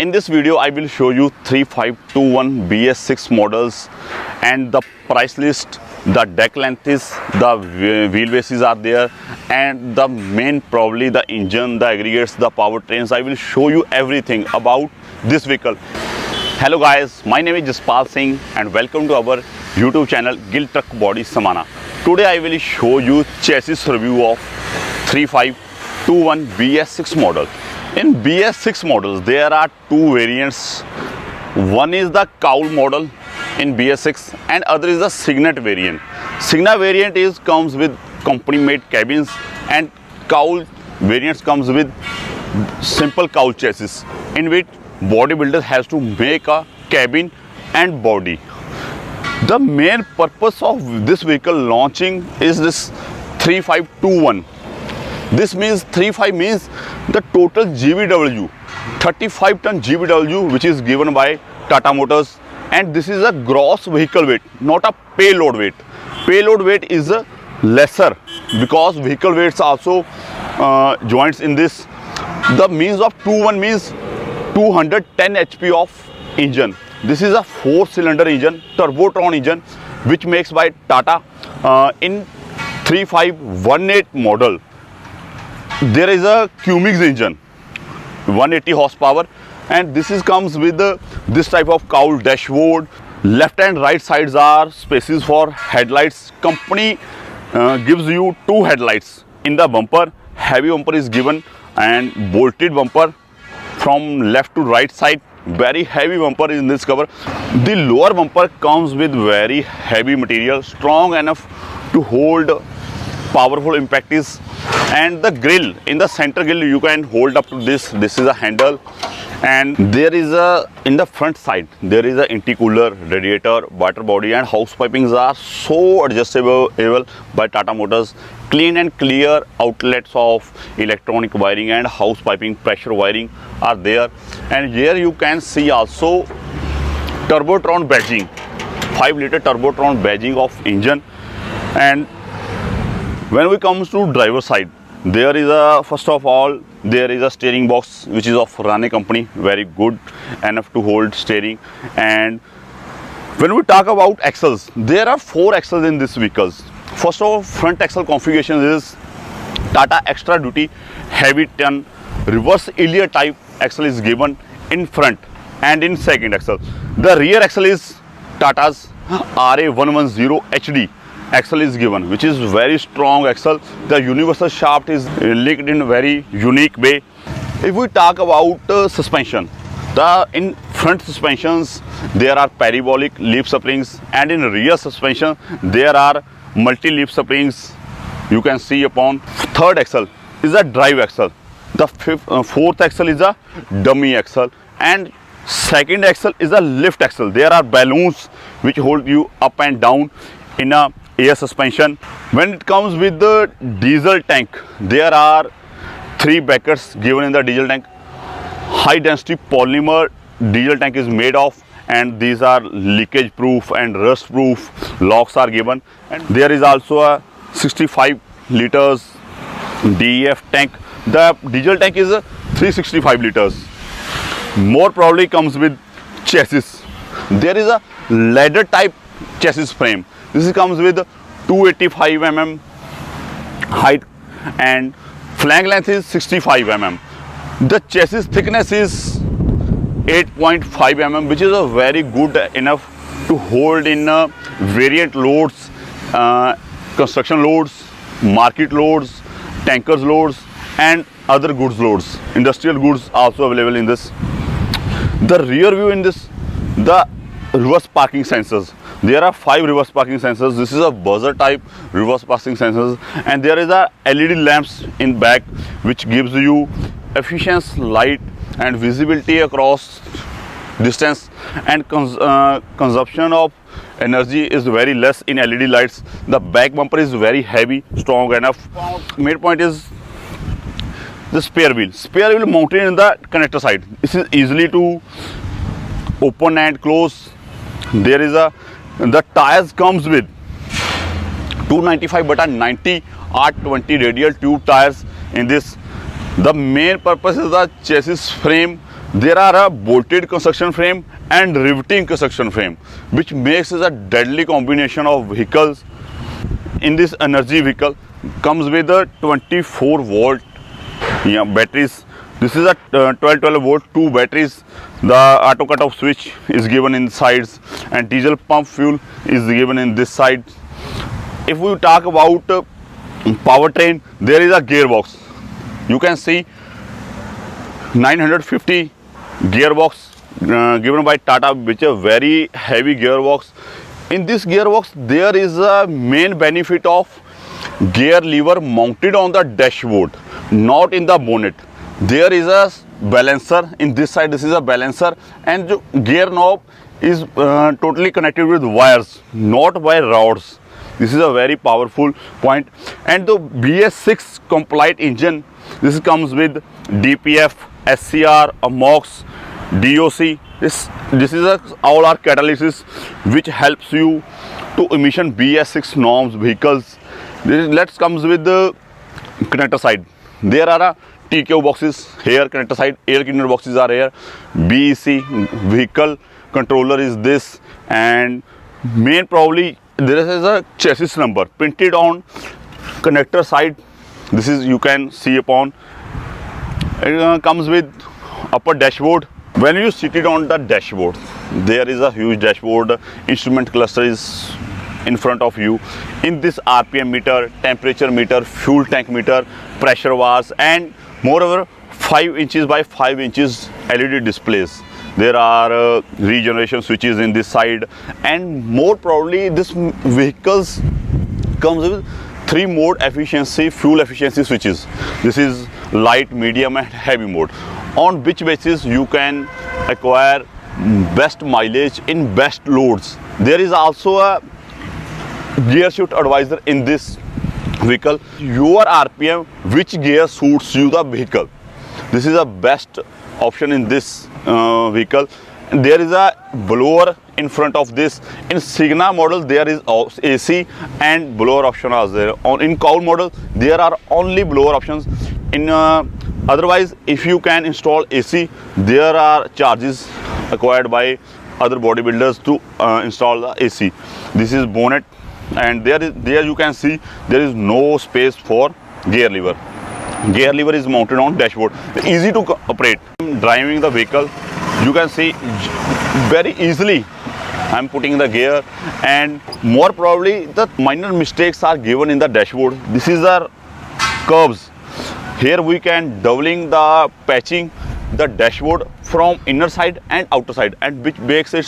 In this video, I will show you 3521 BS6 models and the price list, the deck length is, the wheelbases are there, and the main probably the engine, the aggregates, the powertrains. I will show you everything about this vehicle. Hello guys, my name is Jaspal Singh and welcome to our YouTube channel Gill Truck Body Samana. Today I will show you chassis review of 3521 BS6 model. In BS6 models, there are two variants. One is the cowl model in BS6 and other is the Signet variant. Signet variant comes with company made cabins and cowl variants comes with simple cowl chassis in which bodybuilder has to make a cabin and body. The main purpose of this vehicle launching is this 3521. This means 35 means the total GVW, 35 ton GVW, which is given by Tata Motors, and this is a gross vehicle weight, not a payload weight. Payload weight is a lesser because vehicle weights also joints in this. The means of 21 means 210 HP of engine. This is a 4-cylinder engine, turbotron engine, which makes by Tata in 3518 model. There is a Cummins engine, 180 horsepower, and this comes with this type of cowl dashboard. Left and right sides are spaces for headlights. Company gives you two headlights in the bumper. Heavy bumper is given and bolted bumper from left to right side. Very heavy bumper in this cover. The lower bumper comes with very heavy material, strong enough to hold powerful impacts. And the grill, in the center grill you can hold up to this is a handle, and there is in the front side there is a intercooler, radiator, water body, and house pipings are so adjustable by Tata Motors. Clean and clear outlets of electronic wiring and house piping, pressure wiring are there. And here you can see also turbotron badging, 5-liter turbotron badging of engine. And when we comes to driver side, there is first of all there is a steering box which is of Rane company, very good enough to hold steering. And when we talk about axles, there are 4 axles in this vehicles. First of all, front axle configuration is Tata Extra Duty heavy ton reverse Elia type axle is given in front and in second axle. The rear axle is Tata's RA110 HD axle is given, which is very strong axle. The universal shaft is linked in very unique way. If we talk about suspension, in front suspensions there are parabolic leaf springs, and in rear suspension there are multi leaf springs. You can see upon third axle is a drive axle. The fourth axle is a dummy axle, and second axle is a lift axle. There are balloons which hold you up and down in a air suspension. When it comes with the diesel tank, there are 3 brackets given in the diesel tank. High density polymer diesel tank is made of, and these are leakage proof and rust proof. Locks are given, and there is also a 65 liters DEF tank. The diesel tank is 365 liters. More probably comes with chassis. There is a ladder type chassis frame. This comes with 285 mm height and flank length is 65 mm. The chassis thickness is 8.5 mm, which is a very good enough to hold in variant loads, construction loads, market loads, tankers loads, and other goods loads. Industrial goods also available in this. The rear view in this, the reverse parking sensors. There are 5 reverse parking sensors. This is a buzzer type reverse parking sensors, and there is a LED lamps in back which gives you efficient light and visibility across distance, and consumption of energy is very less in LED lights. The back bumper is very heavy, strong enough. Main point is the spare wheel. Spare wheel mounted in the connector side. This is easily to open and close. There is the tires comes with 295/90 R20 radial tube tires in this. The main purpose is the chassis frame there are a bolted construction frame and riveting construction frame, which makes it a deadly combination of vehicles. In this energy vehicle comes with a 24 volt batteries. This is a 12 volt, 2 batteries. The auto cutoff switch is given in sides, and diesel pump fuel is given in this side. If we talk about powertrain, there is a gearbox. You can see 950 gearbox given by Tata, which is a very heavy gearbox. In this gearbox, there is a main benefit of gear lever mounted on the dashboard, not in the bonnet. There is a balancer in this side. This is a balancer, and the gear knob is totally connected with wires, not by rods. This is a very powerful point. And the BS6 compliant engine, this comes with DPF, SCR, AMOX, DOC. This is all our catalysis which helps you to emission BS6 norms vehicles. Let's comes with the connector side. There are TKO boxes here, connector side, air cleaner boxes are here, BEC, vehicle controller is this, and main probably there is a chassis number printed on connector side. This is, you can see upon. It comes with upper dashboard. When you sit it on the dashboard, there is a huge dashboard. Instrument cluster is in front of you. In this RPM meter, temperature meter, fuel tank meter, pressure was, and moreover 5 inches by 5 inches LED displays. There are regeneration switches in this side, and more probably this vehicles comes with 3 mode efficiency, fuel efficiency switches. This is light, medium and heavy mode, on which basis you can acquire best mileage in best loads. There is also a gear shift advisor in this vehicle. Your RPM, which gear suits you the vehicle. This is the best option in this vehicle. And there is a blower in front of this. In Signa model there is AC and blower option are there. In Cowl model there are only blower options. In otherwise, if you can install AC, there are charges acquired by other bodybuilders to install the AC. This is bonnet, and there you can see there is no space for gear lever. Gear lever is mounted on dashboard, easy to operate. Driving the vehicle, you can see very easily I'm putting the gear, and more probably the minor mistakes are given in the dashboard. This is our curves. Here we can doubling the patching the dashboard from inner side and outer side, and which makes it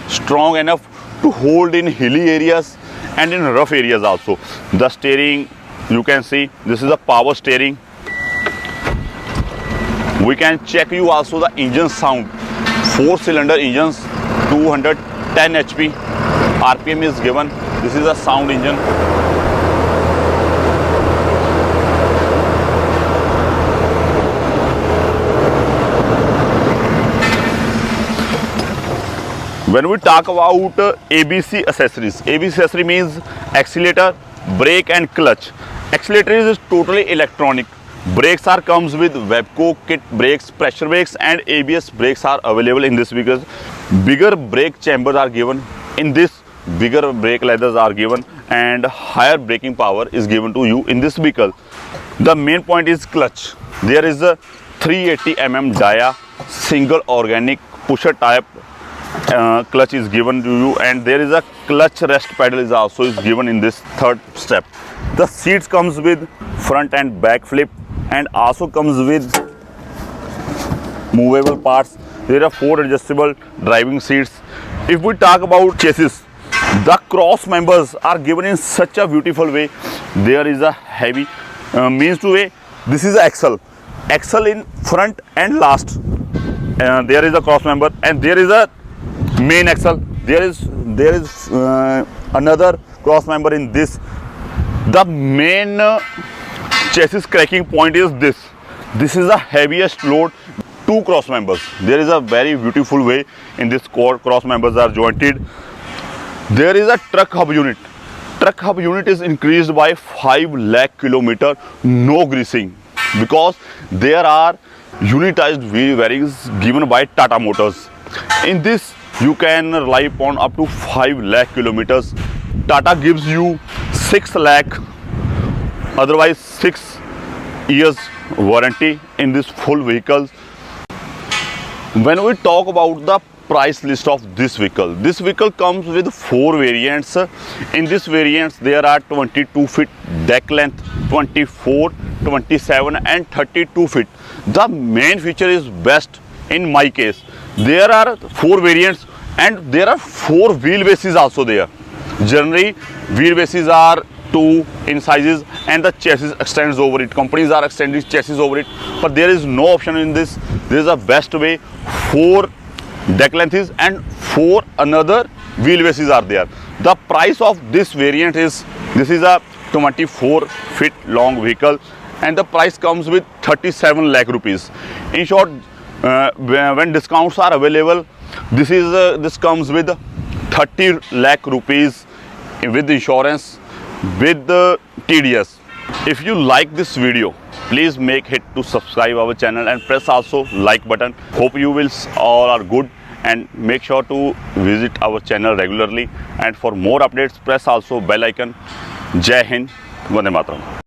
strong enough to hold in hilly areas and in rough areas also. The steering, you can see this is a power steering. We can check you also the engine sound. 4-cylinder engines, 210 HP, RPM is given. This is a sound engine. When we talk about ABC accessories, ABC accessory means accelerator, brake and clutch. Accelerator is totally electronic. Brakes are comes with Webco kit brakes, pressure brakes and ABS brakes are available in this vehicle. Bigger brake chambers are given in this, bigger brake leathers are given, and higher braking power is given to you in this vehicle. The main point is clutch. There is a 380 mm dia single organic pusher type clutch is given to you, and there is a clutch rest pedal is also is given in this third step. The seats comes with front and back flip, and also comes with movable parts. There are 4 adjustable driving seats. If we talk about chassis, the cross members are given in such a beautiful way. There is a heavy means to way. This is axle in front and last. There is a cross member, and there is a main axle. There is another cross member in this. The main chassis cracking point is this. This is the heaviest load, 2 cross members. There is a very beautiful way in this cross members are jointed. There is a truck hub unit. Truck hub unit is increased by 5 lakh kilometer, no greasing, because there are unitized wheel bearings given by Tata Motors. In this you can rely upon up to 5 lakh kilometers. Tata gives you 6 lakh, otherwise 6 years warranty in this full vehicle. When we talk about the price list of this vehicle comes with 4 variants. In this variants there are 22 feet deck length, 24, 27 and 32 feet. The main feature is best in my case. There are 4 variants and there are 4 wheelbases also there. Generally wheelbases are 2 in sizes and the chassis extends over it. Companies are extending chassis over it, but there is no option in this. There is a best way. 4 deck lengths and 4 another wheelbases are there. The price of this variant is, this is a 24 feet long vehicle and the price comes with 37 lakh rupees. In short, when discounts are available, this comes with 30 lakh rupees with insurance, with the TDS. If you like this video, please make hit to subscribe our channel and press also like button. Hope you will all are good, and make sure to visit our channel regularly, and for more updates press also bell icon. Jai Hind, Vande Mataram.